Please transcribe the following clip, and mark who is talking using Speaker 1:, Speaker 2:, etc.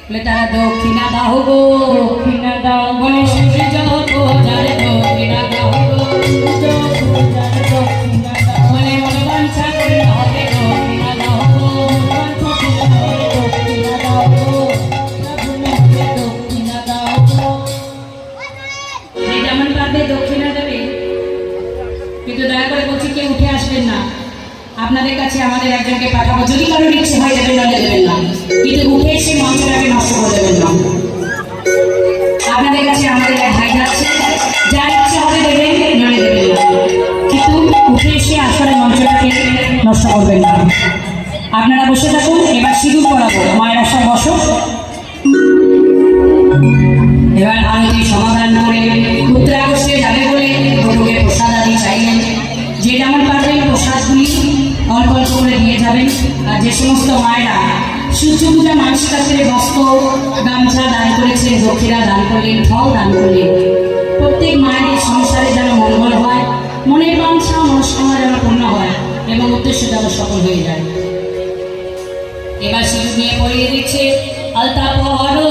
Speaker 1: বলে তারা দক্ষিণা দাও গো, দক্ষিণা দাও বলে সূর্য পূজার দক্ষিণা দাও গো, দক্ষিণা দাও বলে মনোবাঞ্ছা করে হবে দক্ষিণা দাও গো, দক্ষিণা দাও গো, দক্ষিণা দাও গো। যে যেমন পারবে দক্ষিণা দেবে, কিন্তু দয়া করে বলছি কেউ উঠে আসবেন না। আপনাদের কাছে আমাদের একজনকে পাঠাবো, যদি কারোর ইচ্ছে হয় দেবেন না দেবেন না, কিন্তু উঠে এসে মঞ্চটাকে নষ্ট করে দেবেন না। আপনাদের কাছে আমাদের এক ভাই যাচ্ছে, যার ইচ্ছে হবে দেবেন, নয় দেবেন না, কিন্তু উঠে এসে আসলে মঞ্চটাকে নষ্ট করবেন না। আপনারা বসে থাকুন, এবার সিঁদুর করাবো, মায়েরা সব বসো। এবার আরতি সমাধান করে উত্তরাগস্টে যাবে বলে গরুকে প্রসাদ আদি চাইলেন। যে যেমন পারবেন প্রসাদগুলি অল্প অল্প করে দিয়ে যাবেন। আর যে সমস্ত মায়েরা সূর্য পূজা মানসিকতা করে বস্ত্র গামছা দান করেছেন, দক্ষিণা দান করলেন, ফল দান করলেন, প্রত্যেক মায়ের সংসারে যেন মঙ্গল হয়, মনের বাঞ্ছা মনস্কামনা যেন পূর্ণ হয় এবং উদ্দেশ্য যেন সফল হয়ে যায়। এবার সিঁদুর নিয়ে পরিয়ে দিচ্ছে আলতা পরো